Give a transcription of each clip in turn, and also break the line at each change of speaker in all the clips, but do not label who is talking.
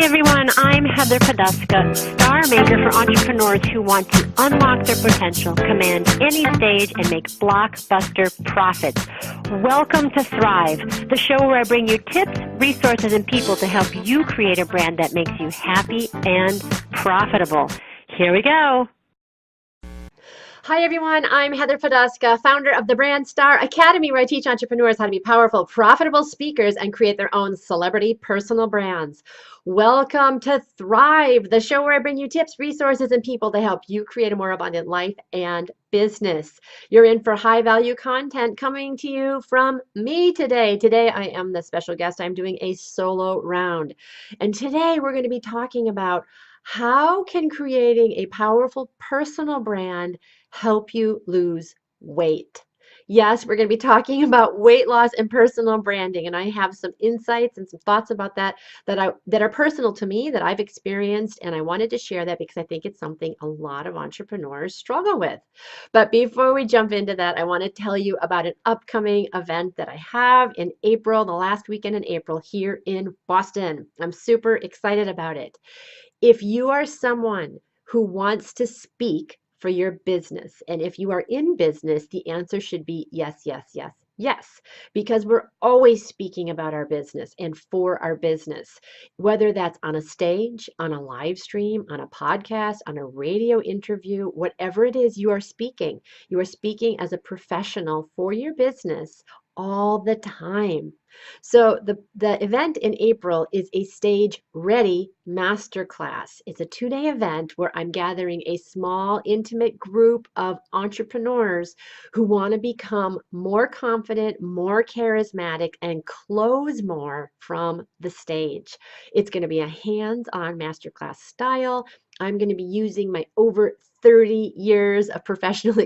everyone, I'm Heather Poduska, Star Maker for entrepreneurs who want to unlock their potential, command any stage, and make blockbuster profits. Welcome to Thrive, the show where I bring you tips, resources, and people to help you create a brand that makes you happy and profitable. Here we go.
Hi everyone, I'm Heather Poduska, founder of the Brand Star Academy, where I teach entrepreneurs how to be powerful, profitable speakers and create their own celebrity personal brands. Welcome to Thrive, the show where I bring you tips, resources, and people to help you create a more abundant life and business. You're in for high value content coming to you from me today. Today I am the special guest. I'm doing a solo round. And today we're going to be talking about how can creating a powerful personal brand help you lose weight. Yes, we're going to be talking about weight loss and personal branding, and I have some insights and some thoughts about that that are personal to me, that I've experienced, and I wanted to share that because I think it's something a lot of entrepreneurs struggle with. But before we jump into that, I want to tell you about an upcoming event that I have in April, the last weekend in April here in Boston. I'm super excited about it. If you are someone who wants to speak for your business, and if you are in business, the answer should be yes, yes, yes, yes, because we're always speaking about our business and for our business, whether that's on a stage, on a live stream, on a podcast, on a radio interview, whatever it is you are speaking as a professional for your business all the time. So the event in April is a stage ready masterclass. It's a 2-day event where I'm gathering a small, intimate group of entrepreneurs who want to become more confident, more charismatic, and close more from the stage. It's going to be a hands-on masterclass style. I'm going to be using my over 30 years of professional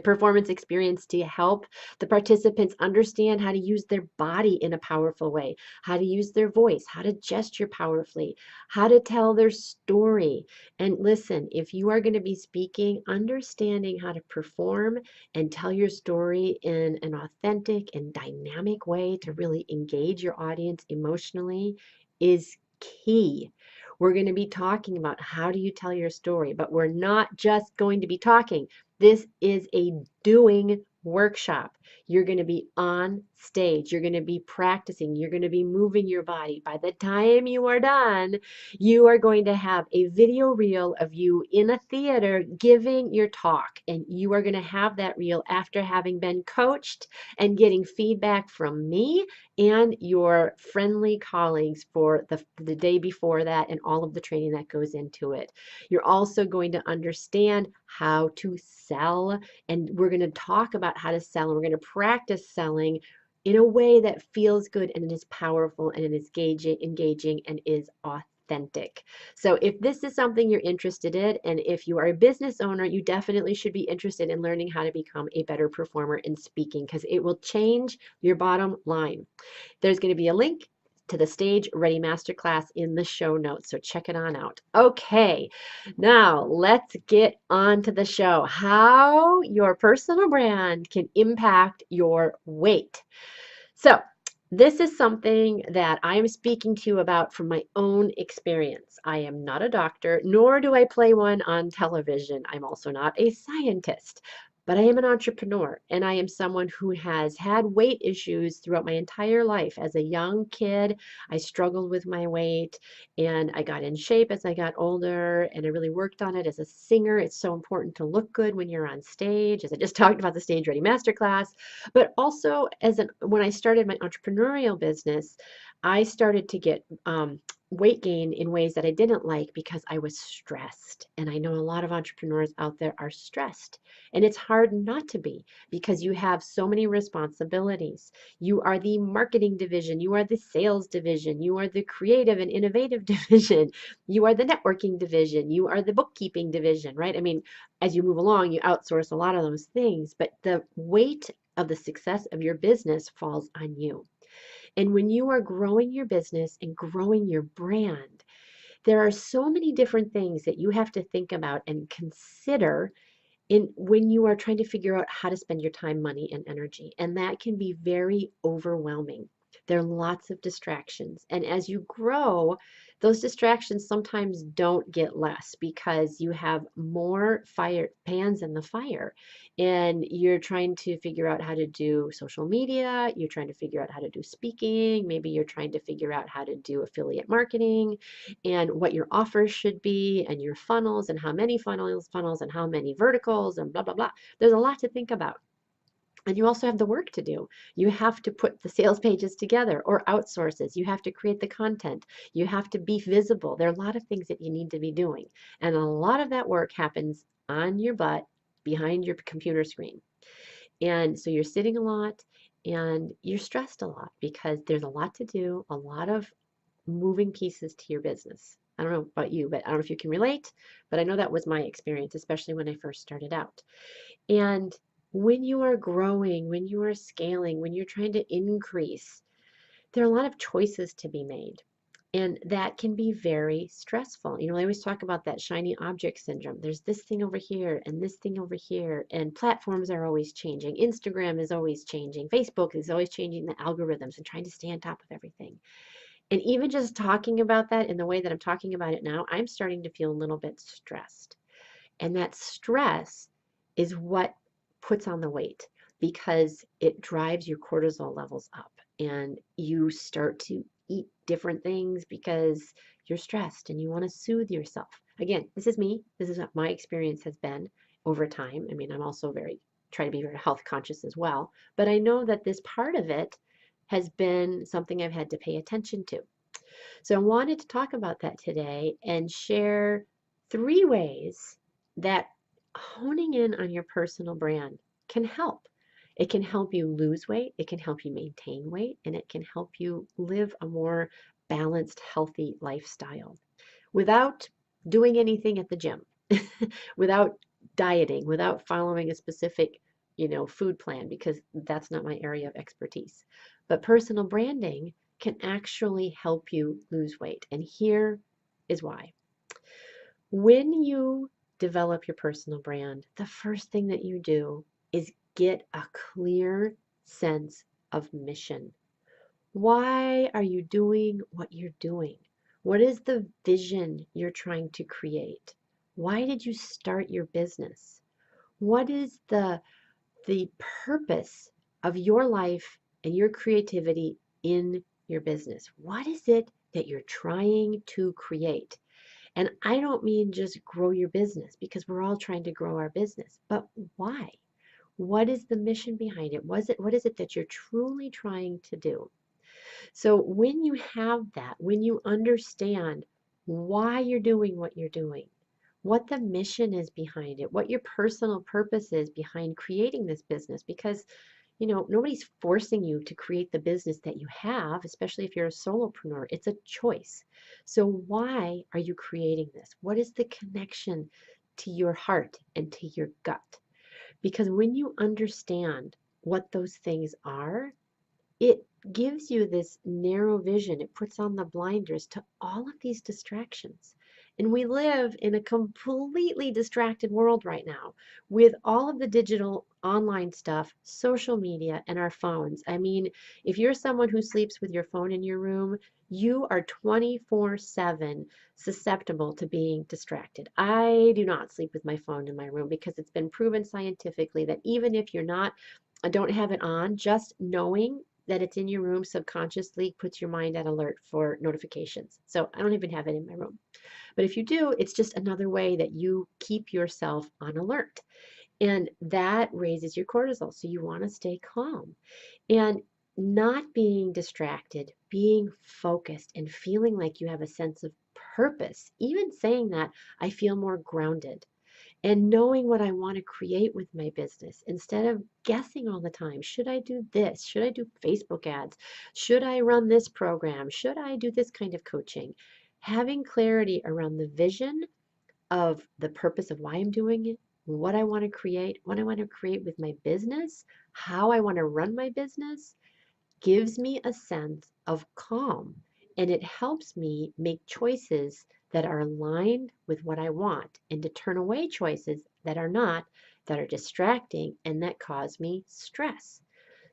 performance experience to help the participants understand how to use their body in a powerful way, how to use their voice, how to gesture powerfully, how to tell their story. And listen, if you are going to be speaking, understanding how to perform and tell your story in an authentic and dynamic way to really engage your audience emotionally is key. We're going to be talking about how do you tell your story, but we're not just going to be talking. This is a doing workshop. You're going to be on stage. You're going to be practicing. You're going to be moving your body. By the time you are done, you are going to have a video reel of you in a theater giving your talk. And you are going to have that reel after having been coached and getting feedback from me and your friendly colleagues for the day before that and all of the training that goes into it. You're also going to understand how to sell, and we're going to talk about how to sell, and we're going to practice selling in a way that feels good and it is powerful and it is engaging and is authentic. So if this is something you're interested in, and if you are a business owner, you definitely should be interested in learning how to become a better performer in speaking, because it will change your bottom line. There's going to be a link to the Stage Ready Masterclass in the show notes, so check it on out. Okay, now let's get on to the show. How your personal brand can impact your weight. So this is something that I am speaking to you about from my own experience. I am not a doctor, nor do I play one on television. I'm also not a scientist. But I am an entrepreneur, and I am someone who has had weight issues throughout my entire life. As a young kid, I struggled with my weight, and I got in shape as I got older, and I really worked on it as a singer. It's so important to look good when you're on stage, as I just talked about the Stage Ready Masterclass. But also, when I started my entrepreneurial business, I started to get weight gain in ways that I didn't like because I was stressed. And I know a lot of entrepreneurs out there are stressed. And it's hard not to be because you have so many responsibilities. You are the marketing division, you are the sales division, you are the creative and innovative division, you are the networking division, you are the bookkeeping division, right? I mean, as you move along, you outsource a lot of those things, but the weight of the success of your business falls on you. And when you are growing your business and growing your brand, there are so many different things that you have to think about and consider when you are trying to figure out how to spend your time, money, and energy. And that can be very overwhelming. There are lots of distractions. And as you grow, those distractions sometimes don't get less because you have more fire pans in the fire. And you're trying to figure out how to do social media, you're trying to figure out how to do speaking, maybe you're trying to figure out how to do affiliate marketing and what your offers should be and your funnels and how many funnels and how many verticals and blah blah blah. There's a lot to think about. And you also have the work to do. You have to put the sales pages together or outsources. You have to create the content. You have to be visible. There are a lot of things that you need to be doing. And a lot of that work happens on your butt behind your computer screen. And so you're sitting a lot and you're stressed a lot because there's a lot to do, a lot of moving pieces to your business. I don't know about you, but I don't know if you can relate, but I know that was my experience, especially when I first started out. And when you are growing, when you are scaling, when you're trying to increase, there are a lot of choices to be made. And that can be very stressful. You know, I always talk about that shiny object syndrome. There's this thing over here and this thing over here, and platforms are always changing. Instagram is always changing. Facebook is always changing the algorithms and trying to stay on top of everything. And even just talking about that in the way that I'm talking about it now, I'm starting to feel a little bit stressed. And that stress is what puts on the weight because it drives your cortisol levels up and you start to eat different things because you're stressed and you want to soothe yourself. Again, this is me. This is what my experience has been over time. I mean, I'm also try to be very health conscious as well, but I know that this part of it has been something I've had to pay attention to. So I wanted to talk about that today and share 3 ways that honing in on your personal brand can help. It can help you lose weight, it can help you maintain weight, and it can help you live a more balanced, healthy lifestyle without doing anything at the gym, without dieting, without following a specific, food plan, because that's not my area of expertise. But personal branding can actually help you lose weight. And here is why. When you develop your personal brand, the first thing that you do is get a clear sense of mission. Why are you doing what you're doing? What is the vision you're trying to create? Why did you start your business? What is the purpose of your life and your creativity in your business? What is it that you're trying to create? And I don't mean just grow your business because we're all trying to grow our business, but why? What is the mission behind it? What is it that you're truly trying to do? So when you have that, when you understand why you're doing what you're doing, what the mission is behind it, what your personal purpose is behind creating this business, because nobody's forcing you to create the business that you have, especially if you're a solopreneur. It's a choice. So why are you creating this? What is the connection to your heart and to your gut? Because when you understand what those things are, it gives you this narrow vision. It puts on the blinders to all of these distractions. And we live in a completely distracted world right now with all of the digital online stuff, social media, and our phones. I mean, if you're someone who sleeps with your phone in your room, you are 24/7 susceptible to being distracted. I do not sleep with my phone in my room because it's been proven scientifically that even if you're not, don't have it on, just knowing that it's in your room subconsciously puts your mind at alert for notifications. So I don't even have it in my room. But if you do, it's just another way that you keep yourself on alert. And that raises your cortisol. So you want to stay calm. And not being distracted, being focused, and feeling like you have a sense of purpose. Even saying that, I feel more grounded and knowing what I want to create with my business instead of guessing all the time. Should I do this? Should I do Facebook ads? Should I run this program? Should I do this kind of coaching? Having clarity around the vision of the purpose of why I'm doing it, what I want to create, what I want to create with my business, how I want to run my business, gives me a sense of calm, and it helps me make choices that are aligned with what I want and to turn away choices that are not, that are distracting and that cause me stress.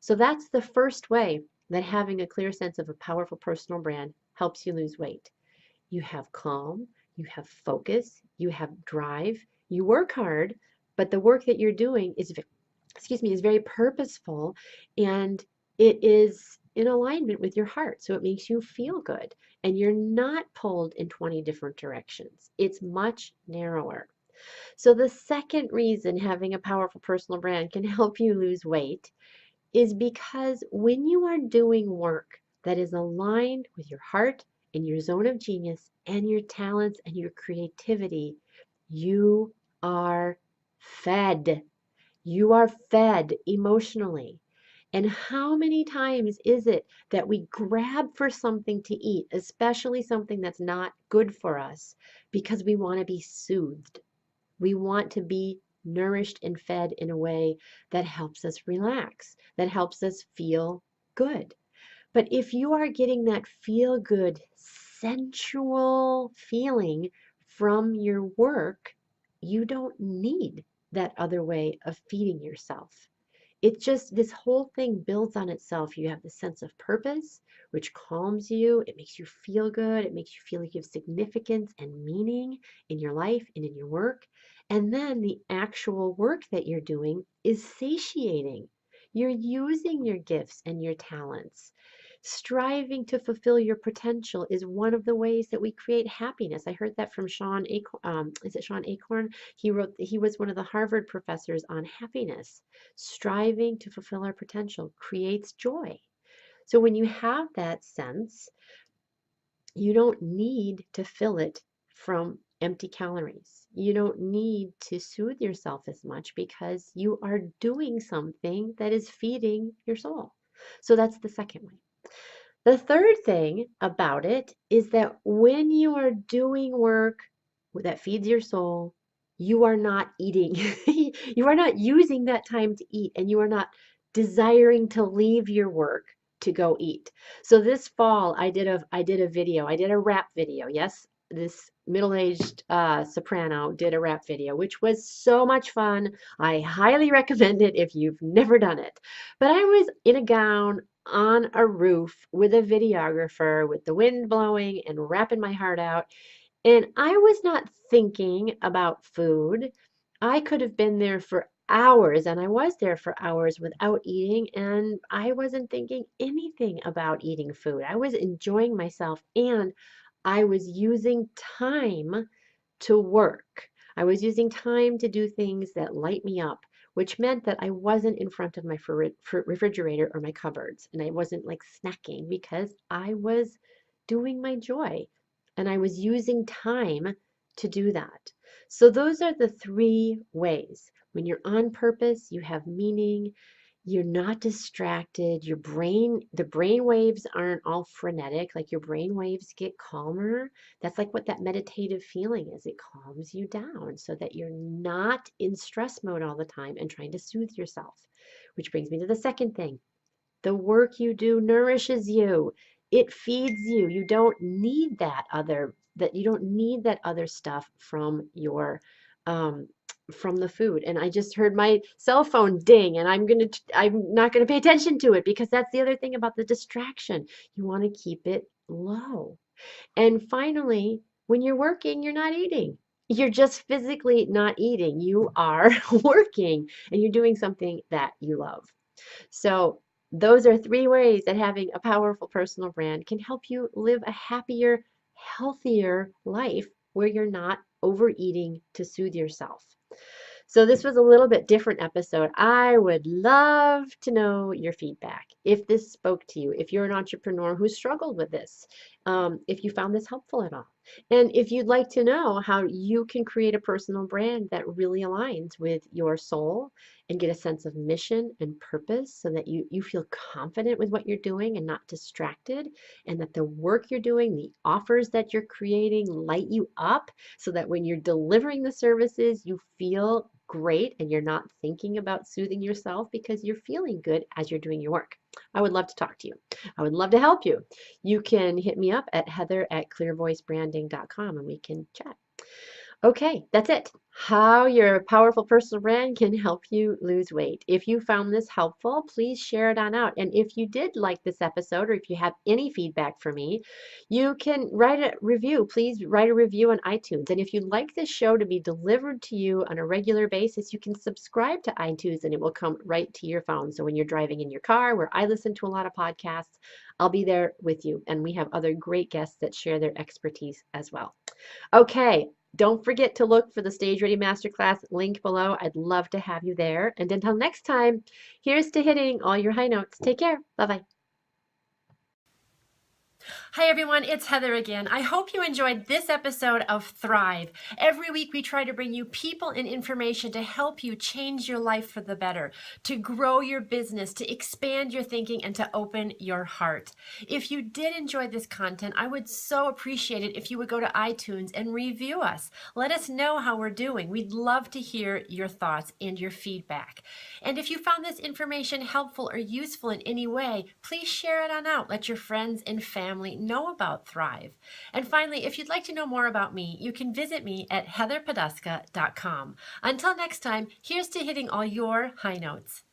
So that's the first way that having a clear sense of a powerful personal brand helps you lose weight. You have calm, you have focus, you have drive, you work hard, but the work that you're doing is, is very purposeful, and it is in alignment with your heart. So it makes you feel good and you're not pulled in 20 different directions. It's much narrower. So the second reason having a powerful personal brand can help you lose weight is because when you are doing work that is aligned with your heart and your zone of genius and your talents and your creativity, you are fed. You are fed emotionally. And how many times is it that we grab for something to eat, especially something that's not good for us, because we want to be soothed? We want to be nourished and fed in a way that helps us relax, that helps us feel good. But if you are getting that feel good, sensual feeling from your work, you don't need that other way of feeding yourself. It just, this whole thing builds on itself. You have the sense of purpose, which calms you. It makes you feel good. It makes you feel like you have significance and meaning in your life and in your work. And then the actual work that you're doing is satiating. You're using your gifts and your talents. Striving to fulfill your potential is one of the ways that we create happiness. I heard that from Sean Acorn. Is it Sean Acorn? He was one of the Harvard professors on happiness. Striving to fulfill our potential creates joy. So when you have that sense, you don't need to fill it from empty calories. You don't need to soothe yourself as much because you are doing something that is feeding your soul. So that's the second way. The third thing about it is that when you are doing work that feeds your soul, you are not eating. You are not using that time to eat, and you are not desiring to leave your work to go eat. So this fall, I did a video. I did a rap video. Yes, this middle-aged soprano did a rap video, which was so much fun. I highly recommend it if you've never done it. But I was in a gown on a roof with a videographer with the wind blowing and rapping my heart out. And I was not thinking about food. I could have been there for hours, and I was there for hours without eating, and I wasn't thinking anything about eating food. I was enjoying myself, and I was using time to work. I was using time to do things that light me up, which meant that I wasn't in front of my refrigerator or my cupboards, and I wasn't like snacking because I was doing my joy and I was using time to do that. So those are the three ways. When you're on purpose, you have meaning, you're not distracted, the brain waves aren't all frenetic, like your brain waves get calmer. That's like what that meditative feeling is. It calms you down so that you're not in stress mode all the time and trying to soothe yourself. Which brings me to the second thing. The work you do nourishes you. It feeds you. You don't need that other stuff from your from the food. And I just heard my cell phone ding, and I'm not gonna pay attention to it because that's the other thing about the distraction. You want to keep it low. And finally, when you're working, you're not eating. You're just physically not eating. You are working and you're doing something that you love. So those are three ways that having a powerful personal brand can help you live a happier, healthier life where you're not overeating to soothe yourself. So this was a little bit different episode. I would love to know your feedback. If this spoke to you, if you're an entrepreneur who struggled with this, if you found this helpful at all. And if you'd like to know how you can create a personal brand that really aligns with your soul and get a sense of mission and purpose so that you feel confident with what you're doing and not distracted, and that the work you're doing, the offers that you're creating light you up so that when you're delivering the services, you feel great and you're not thinking about soothing yourself because you're feeling good as you're doing your work. I would love to talk to you. I would love to help you. You can hit me up at heather@clearvoicebranding.com and we can chat. Okay, that's it. How your powerful personal brand can help you lose weight. If you found this helpful, please share it on out. And if you did like this episode, or if you have any feedback for me, you can write a review. Please write a review on iTunes. And if you'd like this show to be delivered to you on a regular basis, you can subscribe to iTunes and it will come right to your phone. So when you're driving in your car, where I listen to a lot of podcasts, I'll be there with you. And we have other great guests that share their expertise as well. Okay, don't forget to look for the Stage Ready Masterclass link below. I'd love to have you there. And until next time, here's to hitting all your high notes. Take care. Bye-bye. Hi everyone, it's Heather again. I hope you enjoyed this episode of Thrive. Every week we try to bring you people and information to help you change your life for the better, to grow your business, to expand your thinking, and to open your heart. If you did enjoy this content, I would so appreciate it if you would go to iTunes and review us. Let us know how we're doing. We'd love to hear your thoughts and your feedback. And if you found this information helpful or useful in any way, please share it on out. Let your friends and family know about Thrive. And finally, if you'd like to know more about me, you can visit me at heatherpoduska.com. Until next time, here's to hitting all your high notes.